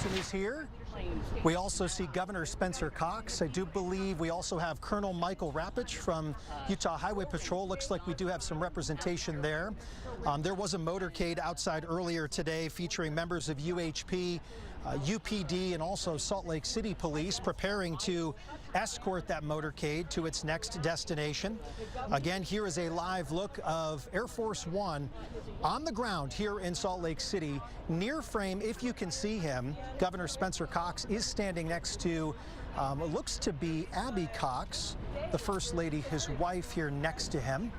Wilson is here. We also see Governor Spencer Cox. I do believe we also have Colonel Michael Rapich from Utah Highway Patrol. Looks like we do have some representation there. There was a motorcade outside earlier today featuring members of UHP, UPD, and also Salt Lake City Police preparing to escort that motorcade to its next destination. Again, here is a live look of Air Force One on the ground here in Salt Lake City. Near frame, if you can see him, Governor Spencer Cox is standing next to what looks to be Abby Cox, the First Lady, his wife, here next to him.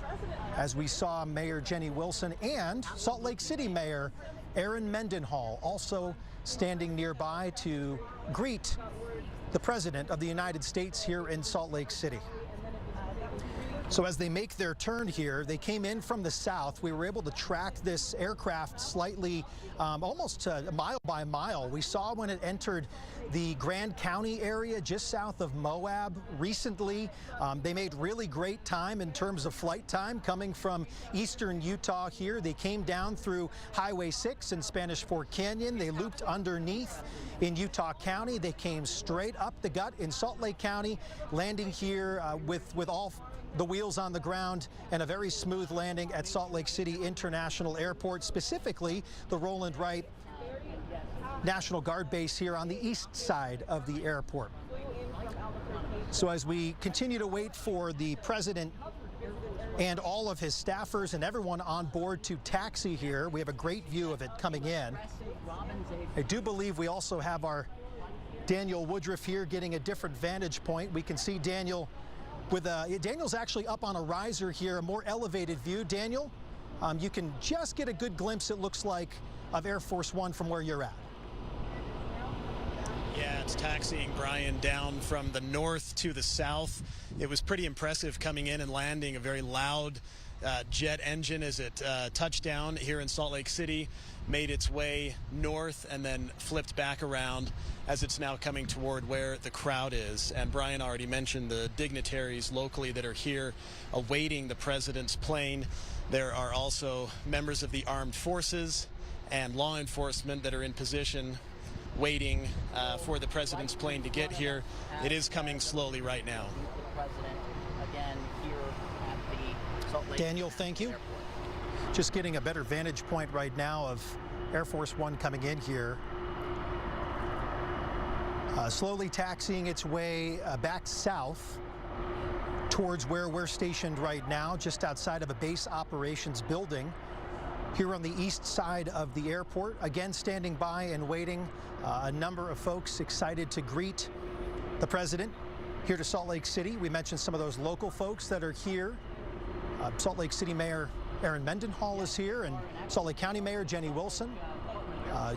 As we saw Mayor Jenny Wilson and Salt Lake City Mayor Aaron Mendenhall also standing nearby to greet the President of the United States here in Salt Lake City. So as they make their turn here, they came in from the south. We were able to track this aircraft slightly, almost mile by mile. We saw when it entered the Grand County area just south of Moab recently. They made really great time in terms of flight time coming from eastern Utah here. They came down through Highway 6 in Spanish Fork Canyon. They looped underneath in Utah County. They came straight up the gut in Salt Lake County, landing here with all the wheels on the ground and a very smooth landing at Salt Lake City International Airport, specifically the Roland Wright National Guard base here on the east side of the airport. So as we continue to wait for the President and all of his staffers and everyone on board to taxi here, we have a great view of it coming in. I do believe we also have our Daniel Woodruff here getting a different vantage point. We can see Daniel Daniel's actually up on a riser here, a more elevated view. Daniel, you can just get a good glimpse, it looks like, of Air Force One from where you're at. Yeah, it's taxiing, Brian, down from the north to the south. It was pretty impressive coming in and landing. A very loud jet engine as it touched down here in Salt Lake City, made its way north and then flipped back around as it's now coming toward where the crowd is. And Brian already mentioned the dignitaries locally that are here awaiting the President's plane. There are also members of the armed forces and law enforcement that are in position waiting for the President's plane to get here. It is coming slowly right now. Daniel, thank you. Just getting a better vantage point right now of Air Force One coming in here. Slowly taxiing its way back south towards where we're stationed right now, just outside of a base operations building here on the east side of the airport. Again, standing by and waiting, a number of folks excited to greet the President here to Salt Lake City. We mentioned some of those local folks that are here. Salt Lake City Mayor Aaron Mendenhall is here, and Salt Lake County Mayor Jenny Wilson.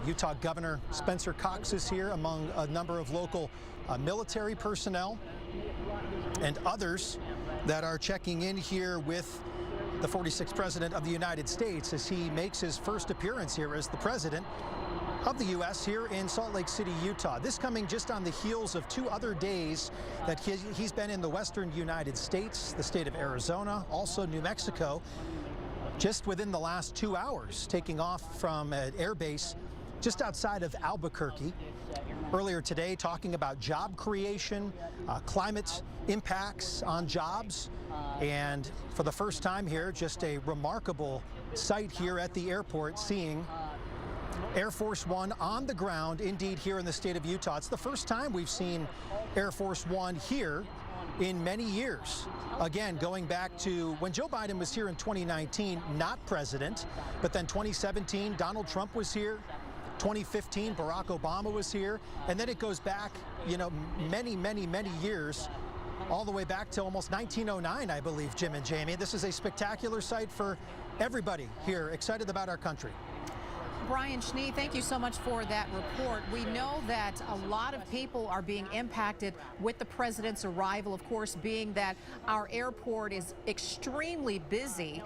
Utah Governor Spencer Cox is here, among a number of local military personnel and others that are checking in here with the 46th President of the United States as he makes his first appearance here as the President of the U.S. here in Salt Lake City, Utah. This coming just on the heels of 2 other days that he's been in the western United States, the state of Arizona, also New Mexico, just within the last 2 hours, taking off from an air base just outside of Albuquerque. Earlier today, talking about job creation, climate impacts on jobs, and for the first time here, just a remarkable sight here at the airport, seeing Air Force One on the ground, indeed, here in the state of Utah. It's the first time we've seen Air Force One here in many years. Again, going back to when Joe Biden was here in 2019, not president, but then 2017, Donald Trump was here. 2015, Barack Obama was here, and then it goes back, you know, many, many, many years, all the way back to almost 1909, I believe, Jim and Jamie. This is a spectacular sight for everybody here, excited about our country. Brian Schnee, thank you so much for that report. We know that a lot of people are being impacted with the President's arrival, of course, being that our airport is extremely busy.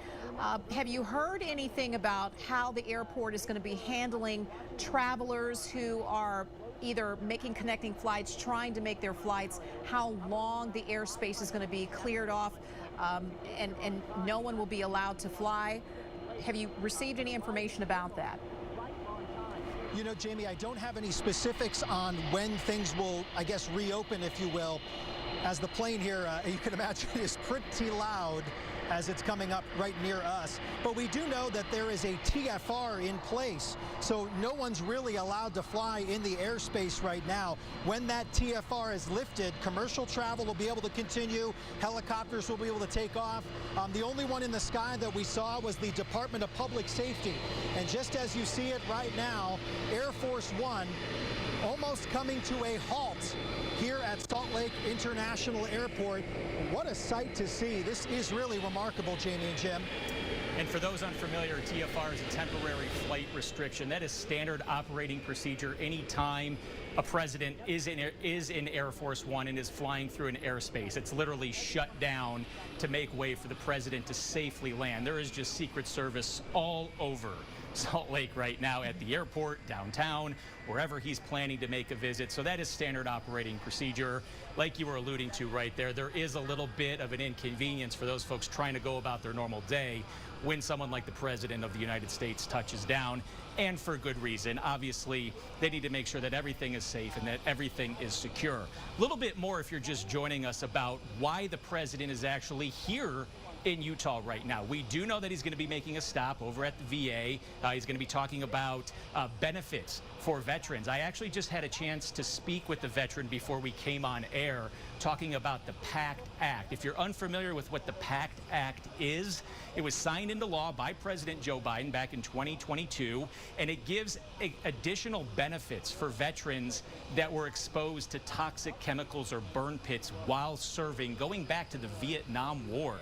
Have you heard anything about how the airport is going to be handling travelers who are either making connecting flights, trying to make their flights, how long the airspace is going to be cleared off, and no one will be allowed to fly? Have you received any information about that? You know, Jamie, I don't have any specifics on when things will, I guess, reopen, if you will, as the plane here, you can imagine, is pretty loud as it's coming up right near us. But we do know that there is a TFR in place, so no one's really allowed to fly in the airspace right now. When that TFR is lifted, commercial travel will be able to continue, helicopters will be able to take off. The only one in the sky that we saw was the Department of Public Safety. And just as you see it right now, Air Force One almost coming to a halt here at Salt Lake International Airport. What a sight to see. This is really remarkable, Jamie and Jim. And for those unfamiliar, TFR is a temporary flight restriction. That is standard operating procedure anytime a president is in Air Force One and is flying through an airspace. It's literally shut down to make way for the president to safely land. There is just Secret Service all over Salt Lake right now, at the airport, downtown, wherever he's planning to make a visit. So that is standard operating procedure. Like you were alluding to right there, there is a little bit of an inconvenience for those folks trying to go about their normal day when someone like the President of the United States touches down, and for good reason. Obviously, they need to make sure that everything is safe and that everything is secure. A little bit more, if you're just joining us, about why the President is actually here in Utah right now. We do know that he's going to be making a stop over at the VA. He's going to be talking about benefits for veterans. I actually just had a chance to speak with the veteran before we came on air, talking about the PACT Act. If you're unfamiliar with what the PACT Act is, it was signed into law by President Joe Biden back in 2022, and it gives additional benefits for veterans that were exposed to toxic chemicals or burn pits while serving, going back to the Vietnam War,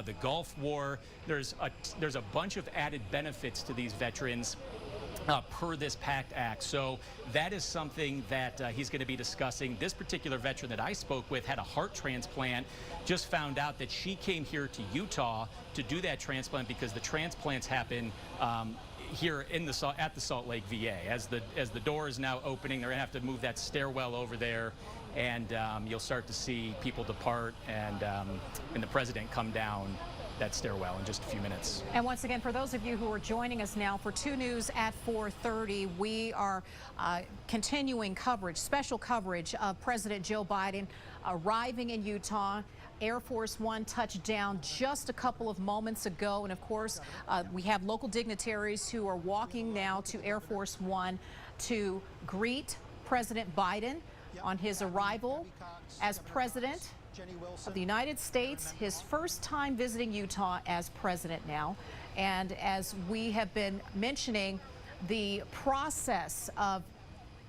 the Gulf War. There's a bunch of added benefits to these veterans per this PACT Act. So that is something that he's going to be discussing. This particular veteran that I spoke with had a heart transplant, just found out that she came here to Utah to do that transplant because the transplants happen here in at the Salt Lake VA. As the door is now opening, they're going to have to move that stairwell over there, and you'll start to see people depart and the president come down that stairwell in just a few minutes. And once again, for those of you who are joining us now for 2 News at 4:30, we are continuing coverage, special coverage of President Joe Biden arriving in Utah. Air Force One touched down just a couple of moments ago. And of course, we have local dignitaries who are walking now to Air Force One to greet President Biden on his arrival as president of the United States, his first time visiting Utah as president now. And as we have been mentioning, the process of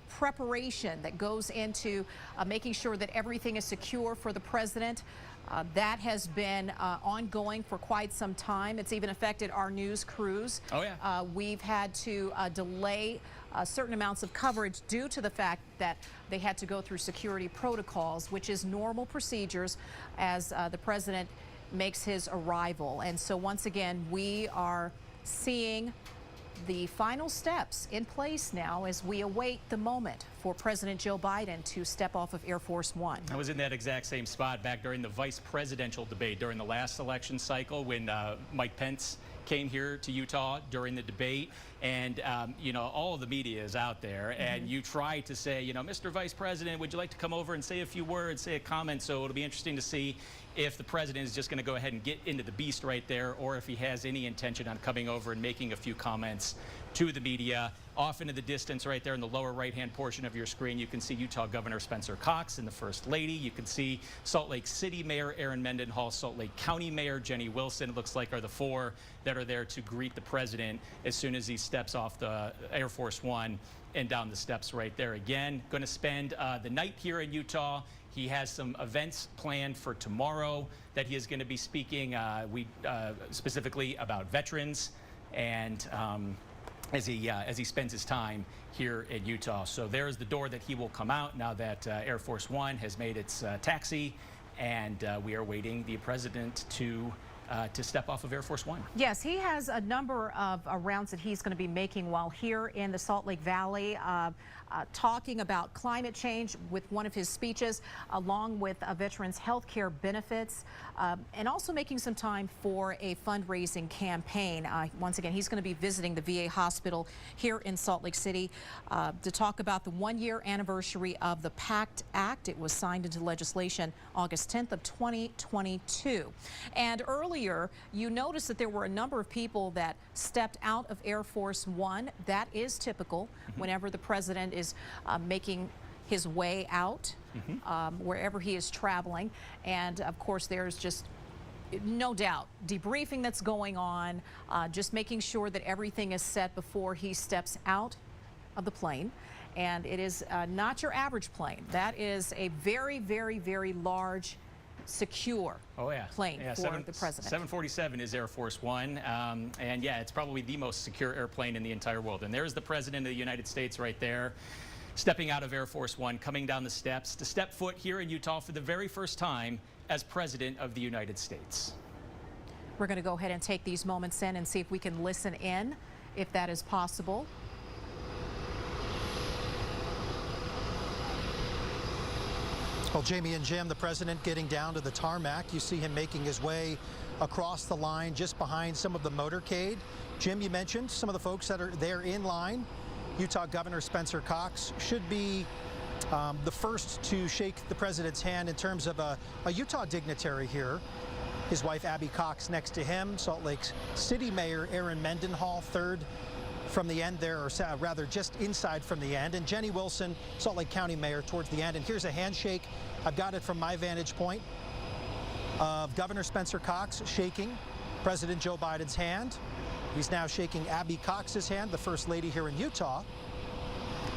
preparation that goes into making sure that everything is secure for the president, that has been ongoing for quite some time. It's even affected our news crews. Oh, yeah. We've had to delay certain amounts of coverage due to the fact that they had to go through security protocols, which is normal procedures as the president makes his arrival. And so once again, we are seeing the final steps in place now as we await the moment for President Joe Biden to step off of Air Force One. I was in that exact same spot back during the vice presidential debate during the last election cycle when Mike Pence came here to Utah during the debate, and you know, all of the media is out there, and you try to say, you know, Mr. Vice President, would you like to come over and say a few words, say a comment? So it'll be interesting to see if the president is just going to go ahead and get into the beast right there, or if he has any intention on coming over and making a few comments to the media. Off into the distance right there in the lower right-hand portion of your screen, you can see Utah Governor Spencer Cox and the First Lady. You can see Salt Lake City Mayor Aaron Mendenhall, Salt Lake County Mayor Jenny Wilson, it looks like, are the 4 that are there to greet the president as soon as he steps off the Air Force One and down the steps right there. Again, going to spend the night here in Utah. He has some events planned for tomorrow that he is going to be speaking specifically about veterans, and as he spends his time here in Utah. So there's the door that he will come out now that Air Force One has made its taxi, and we are waiting the president to to step off of Air Force One. Yes, he has a number of rounds that he's going to be making while here in the Salt Lake Valley, talking about climate change with one of his speeches, along with veterans' health care benefits, and also making some time for a fundraising campaign. Once again, he's going to be visiting the VA hospital here in Salt Lake City to talk about the one-year anniversary of the PACT Act. It was signed into legislation August 10th of 2022. And earlier, you noticed that there were a number of people that stepped out of Air Force One. That is typical whenever the president is making his way out, wherever he is traveling. And of course, there's just no doubt debriefing that's going on, just making sure that everything is set before he steps out of the plane. And it is not your average plane. That is a very, very, very large, secure plane for the president. 747 is Air Force One, and yeah, it's probably the most secure airplane in the entire world. And there's the President of the United States right there, stepping out of Air Force One, coming down the steps to step foot here in Utah for the very first time as President of the United States. We're going to go ahead and take these moments in and see if we can listen in, if that is possible. Well, Jamie and Jim, the president getting down to the tarmac. You see him making his way across the line just behind some of the motorcade. Jim, you mentioned some of the folks that are there in line. Utah Governor Spencer Cox should be the first to shake the president's hand in terms of a Utah dignitary here. His wife, Abby Cox, next to him. Salt Lake City Mayor Aaron Mendenhall, third from the end there, or rather just inside from the end. And Jenny Wilson, Salt Lake County Mayor, towards the end. And here's a handshake. I've got it from my vantage point of Governor Spencer Cox shaking President Joe Biden's hand. He's now shaking Abby Cox's hand, the First Lady here in Utah,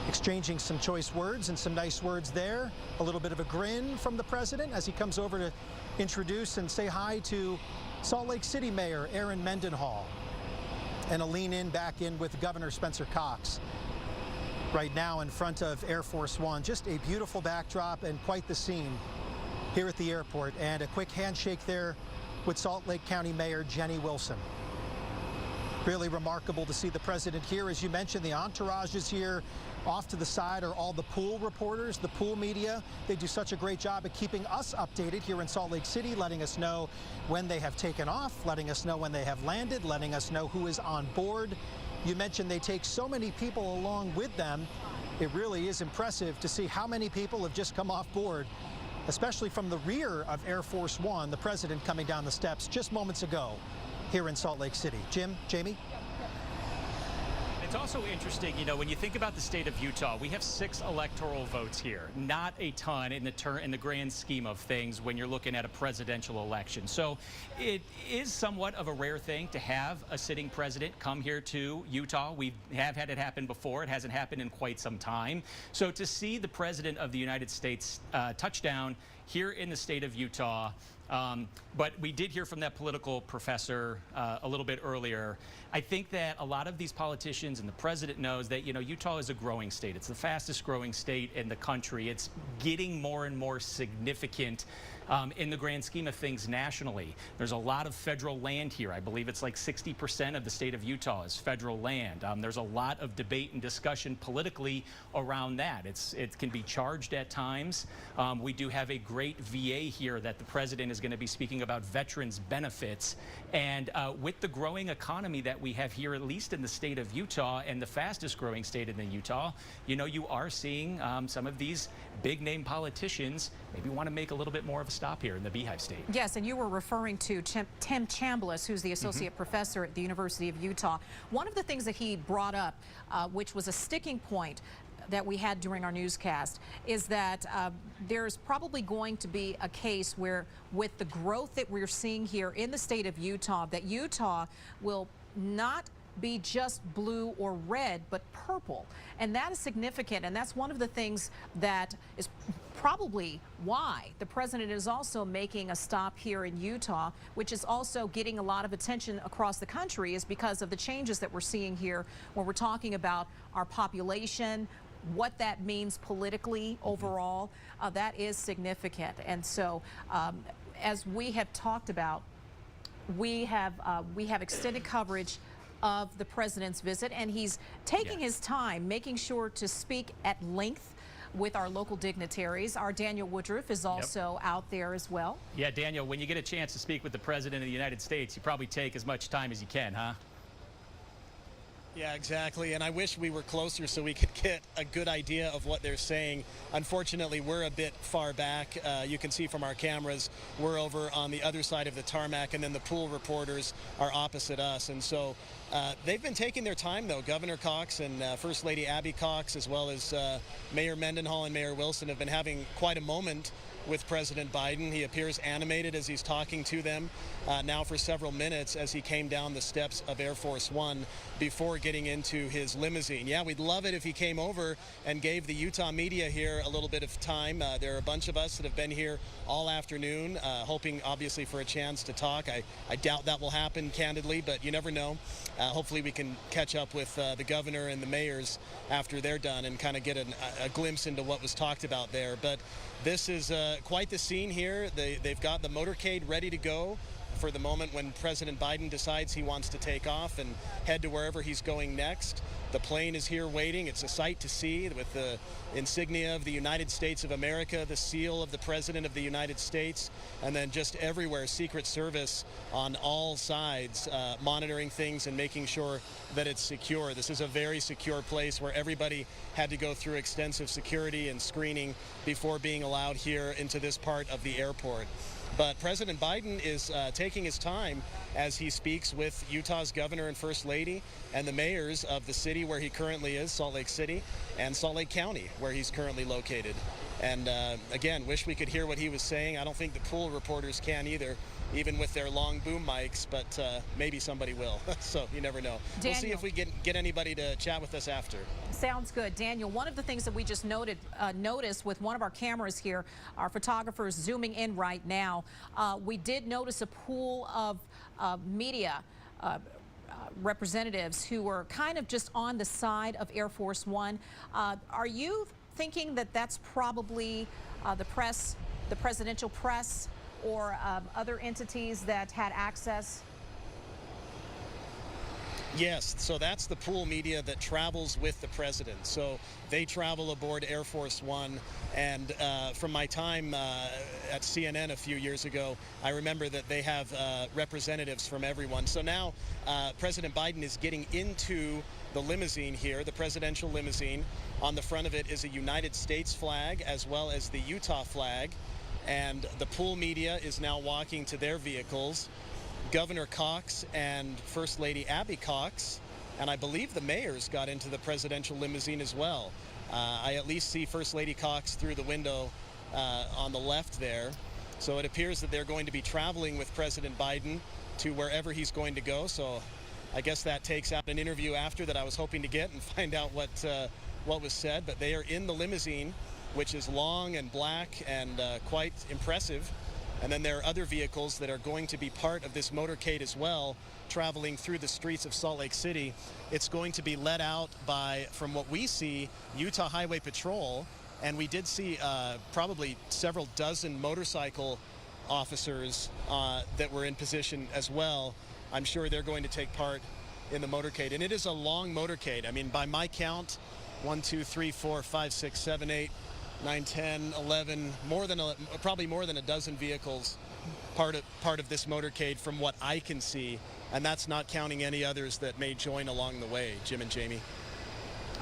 exchanging some choice words and some nice words there. A little bit of a grin from the president as he comes over to introduce and say hi to Salt Lake City Mayor Aaron Mendenhall. And a lean in back in with Governor Spencer Cox right now in front of Air Force One. Just a beautiful backdrop and quite the scene here at the airport. And a quick handshake there with Salt Lake County Mayor Jenny Wilson. Really remarkable to see the president here. As you mentioned, the entourage is here. Off to the side are all the pool reporters, the pool media. They do such a great job at keeping us updated here in Salt Lake City, letting us know when they have taken off, letting us know when they have landed, letting us know who is on board. You mentioned they take so many people along with them. It really is impressive to see how many people have just come off board, especially from the rear of Air Force One, the president coming down the steps just moments ago here in Salt Lake City. Jim, Jamie? It's also interesting, you know, when you think about the state of Utah, we have 6 electoral votes here. Not a ton in the grand scheme of things when you're looking at a presidential election. So it is somewhat of a rare thing to have a sitting president come here to Utah. We have had it happen before. It hasn't happened in quite some time. So to see the President of the United States touch down here in the state of Utah, but we did hear from that political professor a little bit earlier. I think that a lot of these politicians and the president knows that, you know, Utah is a growing state. It's the fastest growing state in the country. It's getting more and more significant in the grand scheme of things nationally. There's a lot of federal land here. I believe it's like 60% of the state of Utah is federal land. There's a lot of debate and discussion politically around that. It can be charged at times. We do have a great VA here that the president is going to be speaking about veterans benefits. And with the growing economy that we have here, at least in the state of Utah, and the fastest growing state in the Utah, you know, you are seeing some of these big name politicians maybe want to make a little bit more of a stop here in the Beehive State. Yes, and you were referring to Tim Chambliss, who's the associate professor at the University of Utah. One of the things that he brought up, which was a sticking point that we had during our newscast, is that there's probably going to be a case where, with the growth that we're seeing here in the state of Utah, that Utah will not be just blue or red, but purple. And that is significant, and that's one of the things that is probably why the president is also making a stop here in Utah, which is also getting a lot of attention across the country, is because of the changes that we're seeing here when we're talking about our population, what that means politically overall. That is significant. And so as we have talked about, we have extended coverage of the president's visit, and he's taking his time, making sure to speak at length with our local dignitaries. Our Daniel Woodruff is also out there as well. Yeah, Daniel, when you get a chance to speak with the President of the United States, you probably take as much time as you can, huh? Yeah, exactly. And I wish we were closer so we could get a good idea of what they're saying. Unfortunately, we're a bit far back. You can see from our cameras, we're over on the other side of the tarmac, and then the pool reporters are opposite us. And so they've been taking their time, though. Governor Cox and First Lady Abby Cox, as well as Mayor Mendenhall and Mayor Wilson, have been having quite a moment with President Biden. He appears animated as he's talking to them now for several minutes as he came down the steps of Air Force One before getting into his limousine. Yeah, we'd love it if he came over and gave the Utah media here a little bit of time. There are a bunch of us that have been here all afternoon, hoping obviously for a chance to talk. I doubt that will happen, candidly, but you never know. Hopefully we can catch up with the governor and the mayors after they're done and kind of get a glimpse into what was talked about there. But this is quite the scene here. They've got the motorcade ready to go for the moment when President Biden decides he wants to take off and head to wherever he's going next. The plane is here waiting. It's a sight to see with the insignia of the United States of America, the seal of the President of the United States, and then just everywhere Secret Service on all sides monitoring things and making sure that it's secure. This is a very secure place where everybody had to go through extensive security and screening before being allowed here into this part of the airport. But President Biden is taking his time as he speaks with Utah's governor and first lady and the mayors of the city where he currently is, Salt Lake City, and Salt Lake County, where he's currently located. And again, wish we could hear what he was saying. I don't think the pool reporters can either, even with their long boom mics, but maybe somebody will. So you never know. Daniel, we'll see if we get anybody to chat with us after. Sounds good. Daniel, one of the things that we just noticed with one of our cameras here, our photographers zooming in right now, we did notice a pool of media representatives who were kind of just on the side of Air Force One. Are you thinking that that's probably the press, the presidential press, or other entities that had access? Yes, so that's the pool media that travels with the president. So they travel aboard Air Force One, and from my time at CNN a few years ago, I remember that they have representatives from everyone. So now President Biden is getting into the limousine here, the presidential limousine. On the front of it is a United States flag as well as the Utah flag, and the pool media is now walking to their vehicles. Governor Cox and First Lady Abby Cox, and I believe the mayors got into the presidential limousine as well. I at least see First Lady Cox through the window on the left there. So it appears that they're going to be traveling with President Biden to wherever he's going to go. So I guess that takes out an interview after that I was hoping to get and find out what was said. But they are in the limousine, which is long and black and quite impressive. And then there are other vehicles that are going to be part of this motorcade as well, traveling through the streets of Salt Lake City. It's going to be led out by, from what we see, Utah Highway Patrol. And we did see probably several dozen motorcycle officers that were in position as well. I'm sure they're going to take part in the motorcade. And it is a long motorcade. I mean, by my count, 1, 2, 3, 4, 5, 6, 7, 8, 9, 10, 11, probably more than a dozen vehicles part of this motorcade from what I can see, and that's not counting any others that may join along the way, Jim and Jamie.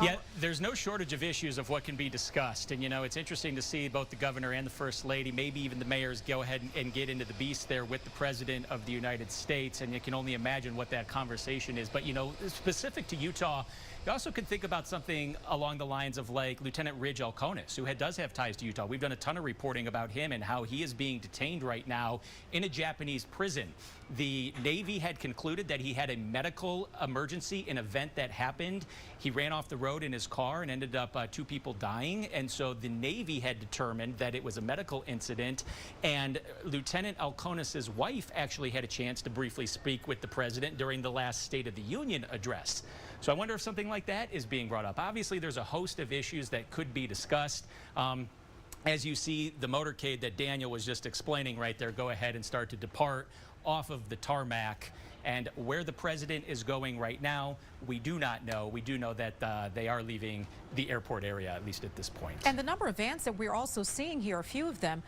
Yeah, there's no shortage of issues of what can be discussed. And, you know, it's interesting to see both the governor and the first lady, maybe even the mayors, go ahead and get into the beast there with the president of the United States. And you can only imagine what that conversation is. But, you know, specific to Utah, you also could think about something along the lines of like Lieutenant Ridge Alconis, who does have ties to Utah. We've done a ton of reporting about him and how he is being detained right now in a Japanese prison. The Navy had concluded that he had a medical emergency, an event that happened. He ran off the road in his car and ended up 2 people dying. And so the Navy had determined that it was a medical incident. And Lieutenant Alconis's wife actually had a chance to briefly speak with the president during the last State of the Union address. So I wonder if something like that is being brought up. Obviously, there's a host of issues that could be discussed. As you see the motorcade that Daniel was just explaining right there, go ahead and start to depart off of the tarmac. And where the president is going right now, we do not know. We do know that they are leaving the airport area, at least at this point. And the number of vans that we're also seeing here, a few of them,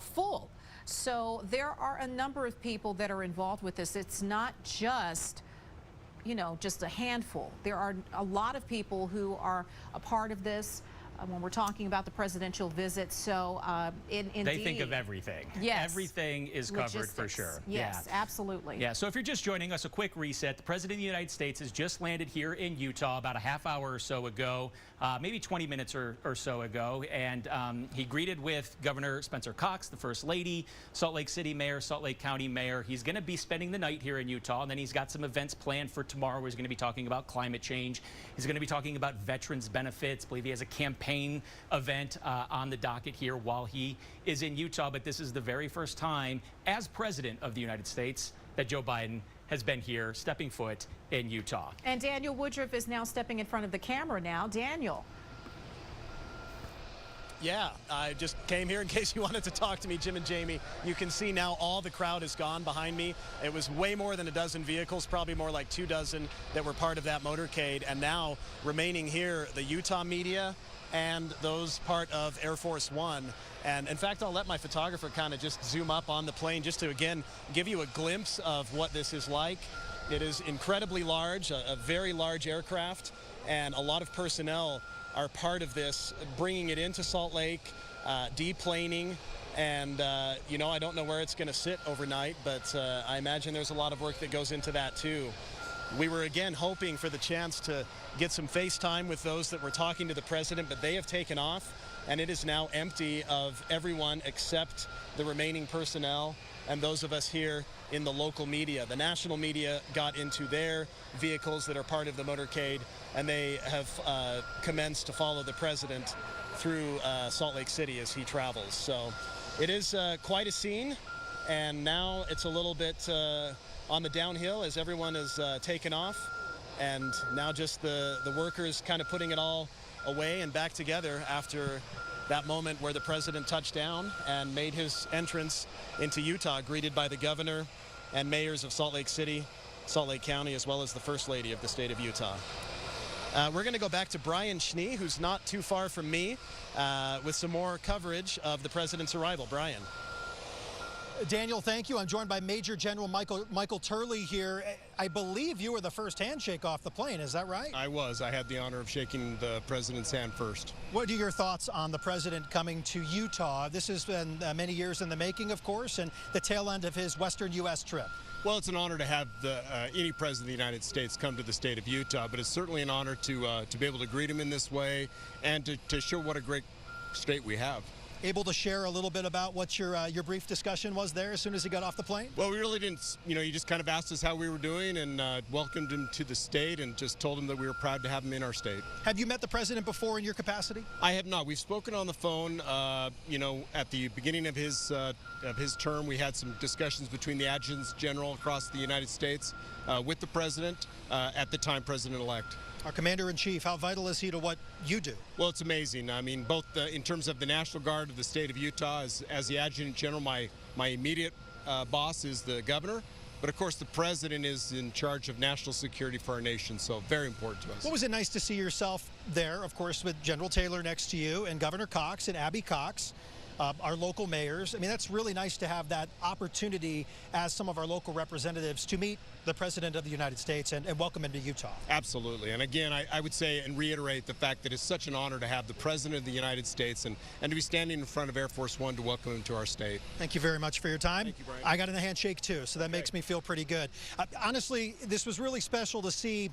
full. So there are a number of people that are involved with this. It's not just, you know, just a handful. There are a lot of people who are a part of this. When we're talking about the presidential visit, so indeed, they think of everything. Yes, everything is covered. Logistics. For sure. Yes, yeah. Absolutely. Yeah. So if you're just joining us, a quick reset. The president of the United States has just landed here in Utah about a half hour or so ago, maybe 20 minutes or so ago, and he greeted with Governor Spencer Cox, the First Lady, Salt Lake City Mayor, Salt Lake County Mayor. He's going to be spending the night here in Utah, and then he's got some events planned for tomorrow. Where he's going to be talking about climate change. He's going to be talking about veterans benefits. I believe he has a campaign event on the docket here while he is in Utah. But this is the very first time as president of the United States that Joe Biden has been here stepping foot in Utah. And Daniel Woodruff is now stepping in front of the camera now. Daniel. Yeah, I just came here in case you wanted to talk to me, Jim and Jamie. You can see now all the crowd is gone behind me. It was way more than a dozen vehicles, probably more like 2 dozen that were part of that motorcade. And now remaining here, the Utah media and those part of Air Force One. And in fact, I'll let my photographer kind of just zoom up on the plane just to, again, give you a glimpse of what this is like. It is incredibly large, a very large aircraft, and a lot of personnel are part of this, bringing it into Salt Lake, deplaning, and you know, I don't know where it's going to sit overnight, but I imagine there's a lot of work that goes into that too. We were again hoping for the chance to get some FaceTime with those that were talking to the president, but they have taken off, and it is now empty of everyone except the remaining personnel and those of us here in the local media. The national media got into their vehicles that are part of the motorcade, and they have commenced to follow the president through Salt Lake City as he travels. So it is quite a scene, and now it's a little bit on the downhill as everyone is taken off, and now just the workers kind of putting it all away and back together after that moment where the president touched down and made his entrance into Utah, greeted by the governor and mayors of Salt Lake City, Salt Lake County, as well as the First Lady of the state of Utah. We're going to go back to Brian Schnee, who's not too far from me, with some more coverage of the president's arrival. Brian. Daniel, thank you. I'm joined by Major General Michael Turley here. I believe you were the first handshake off the plane. Is that right? I was. I had the honor of shaking the president's hand first. What are your thoughts on the president coming to Utah? This has been many years in the making, of course, and the tail end of his western U.S. trip. Well, it's an honor to have any president of the United States come to the state of Utah, but it's certainly an honor to be able to greet him in this way and to show what a great state we have. Able to share a little bit about what your brief discussion was there as soon as he got off the plane? Well, we really didn't, you just kind of asked us how we were doing and welcomed him to the state and just told him that we were proud to have him in our state. Have you met the president before in your capacity? I have not. We've spoken on the phone. At the beginning of his term, we had some discussions between the adjutants general across the United States with the president, at the time president-elect. Our commander-in-chief, how vital is he to what you do? Well, it's amazing. I mean, both in terms of the National Guard of the state of Utah, as the adjutant general, my immediate boss is the governor. But of course, the president is in charge of national security for our nation, so very important to us. What was it nice to see yourself there, of course, with General Taylor next to you and Governor Cox and Abby Cox, our local mayors? I mean, that's really nice to have that opportunity as some of our local representatives to meet the President of the United States and welcome him to Utah. Absolutely. And again, I would say and reiterate the fact that it's such an honor to have the President of the United States and to be standing in front of Air Force One to welcome him to our state. Thank you very much for your time. Thank you, Brian. I got in a handshake too, so that makes me feel pretty good. Honestly, this was really special to see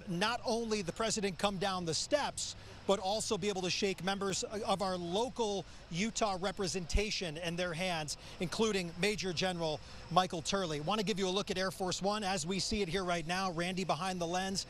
not only the President come down the steps, but also be able to shake members of our local Utah representation in their hands, including Major General Michael Turley. Want to give you a look at Air Force One as we see it here right now. Randy behind the lens,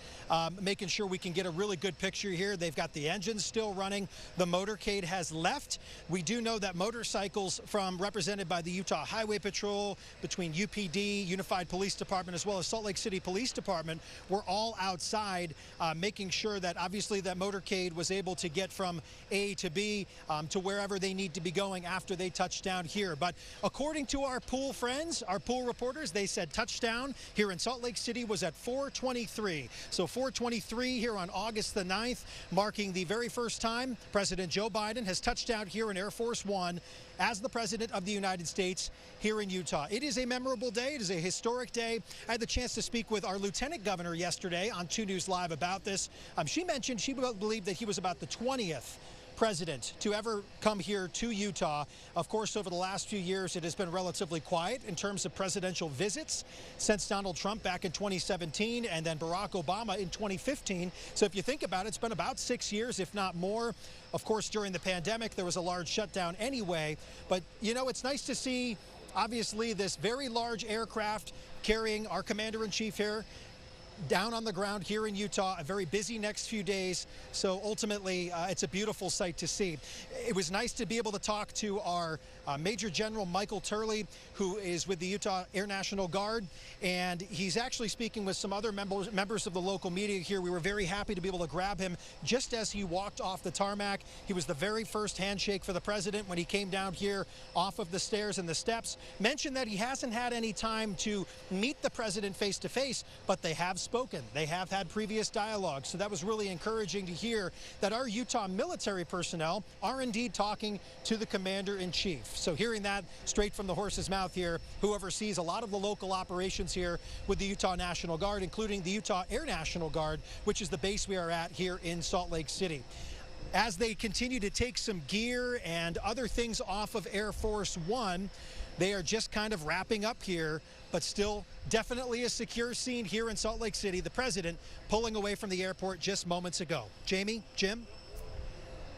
making sure we can get a really good picture here. They've got the engines still running. The motorcade has left. We do know that motorcycles represented by the Utah Highway Patrol, between UPD, Unified Police Department, as well as Salt Lake City Police Department, were all outside making sure that obviously that motorcade was was able to get from A to B to wherever they need to be going after they touched down here. But according to our pool friends, our pool reporters, they said touchdown here in Salt Lake City was at 4:23. So 4:23 here on August the 9th, marking the very first time President Joe Biden has touched down here in Air Force One as the President of the United States here in Utah. It is a memorable day. It is a historic day. I had the chance to speak with our Lieutenant Governor yesterday on 2 News Live about this. She mentioned she believed that he was about the 20th president to ever come here to Utah. Of course, over the last few years, it has been relatively quiet in terms of presidential visits since Donald Trump back in 2017 and then Barack Obama in 2015. So if you think about it, it's been about 6 years, if not more. Of course, during the pandemic, there was a large shutdown anyway. But, you know, it's nice to see, obviously, this very large aircraft carrying our commander-in-chief here down on the ground here in Utah. A very busy next few days. So ultimately, it's a beautiful sight to see. It was nice to be able to talk to our Major General Michael Turley, who is with the Utah Air National Guard, and he's actually speaking with some other members of the local media here. We were very happy to be able to grab him just as he walked off the tarmac. He was the very first handshake for the president when he came down here off of the stairs and the steps. Mentioned that he hasn't had any time to meet the president face to face, but they have spoken. They have had previous dialogue. So that was really encouraging to hear that our Utah military personnel are indeed talking to the commander-in-chief. So hearing that straight from the horse's mouth here, who oversees a lot of the local operations here with the Utah National Guard, including the Utah Air National Guard, which is the base we are at here in Salt Lake City. As they continue to take some gear and other things off of Air Force One, they are just kind of wrapping up here, but still definitely a secure scene here in Salt Lake City. The president pulling away from the airport just moments ago. Jamie, Jim?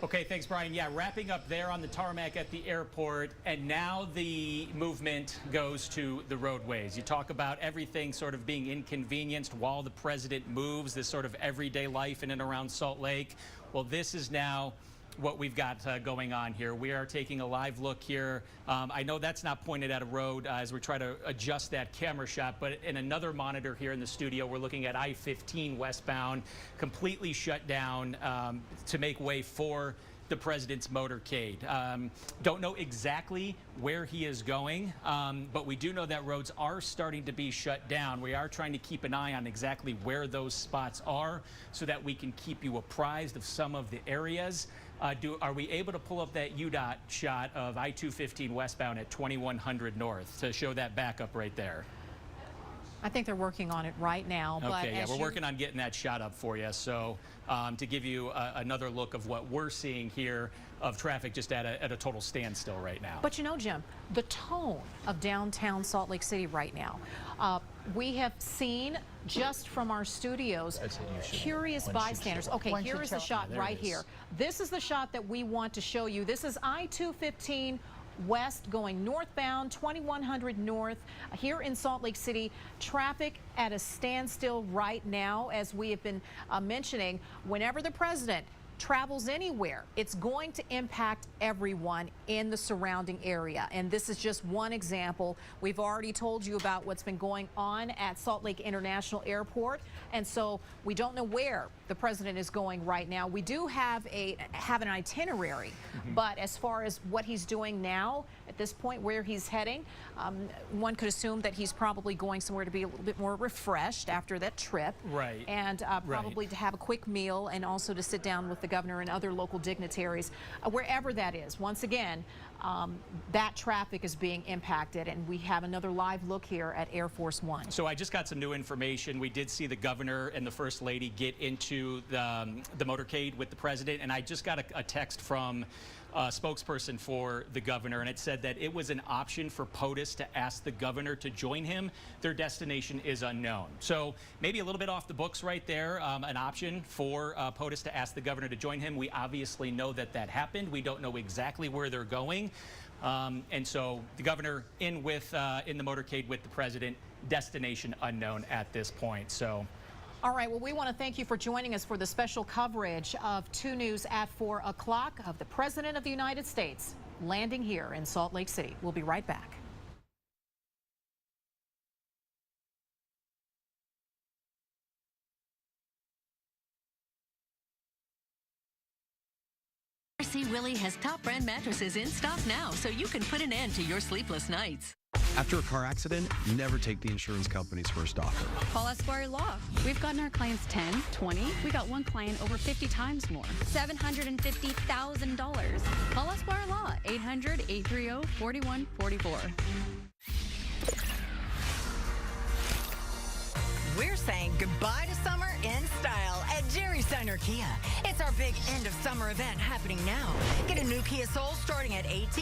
Okay, thanks, Brian. Yeah, wrapping up there on the tarmac at the airport, and now the movement goes to the roadways. You talk about everything sort of being inconvenienced while the president moves, this sort of everyday life in and around Salt Lake. Well, this is now what we've got going on here. We are taking a live look here. I know that's not pointed at a road as we try to adjust that camera shot, but in another monitor here in the studio, we're looking at I-15 westbound, completely shut down to make way for the president's motorcade. Don't know exactly where he is going, but we do know that roads are starting to be shut down. We are trying to keep an eye on exactly where those spots are so that we can keep you apprised of some of the areas. Are we able to pull up that UDOT shot of I-215 westbound at 2100 North to show that backup right there? I think they're working on it right now. But okay, yeah, we're working on getting that shot up for you. So to give you another look of what we're seeing here of traffic just at a total standstill right now. But you know, Jim, the tone of downtown Salt Lake City right now, we have seen just from our studios curious bystanders. Okay, here is the shot right here. This is the shot that we want to show you. This is I-215 west going northbound, 2100 north here in Salt Lake City. Traffic at a standstill right now, as we have been mentioning. Whenever the president travels anywhere, it's going to impact everyone in the surrounding area. And this is just one example. We've already told you about what's been going on at Salt Lake International Airport. And so we don't know where the president is going right now. We do have an itinerary, but as far as what he's doing now, at this point, where he's heading, one could assume that he's probably going somewhere to be a little bit more refreshed after that trip. Right. And probably to have a quick meal and also to sit down with the governor and other local dignitaries, wherever that is. Once again, that traffic is being impacted, and we have another live look here at Air Force One. So I just got some new information. We did see the governor and the first lady get into the motorcade with the president, and I just got a text from a spokesperson for the governor, and it said that it was an option for POTUS to ask the governor to join him. Their destination is unknown. So maybe a little bit off the books right there, an option for POTUS to ask the governor to join him. We obviously know that that happened. We don't know exactly where they're going. And so the governor in the motorcade with the president, destination unknown at this point. So. All right, well, we want to thank you for joining us for the special coverage of 2 News at 4 o'clock of the President of the United States landing here in Salt Lake City. We'll be right back. AC Willie has top brand mattresses in stock now, so you can put an end to your sleepless nights. After a car accident, never take the insurance company's first offer. Call Esquire Law. We've gotten our clients 10, 20. We got one client over 50 times more. $750,000. Call Esquire Law. 800-830-4144. We're saying goodbye to summer in style at Jerry Steiner Kia. It's our big end of summer event happening now. Get a new Kia Soul starting at $18,000.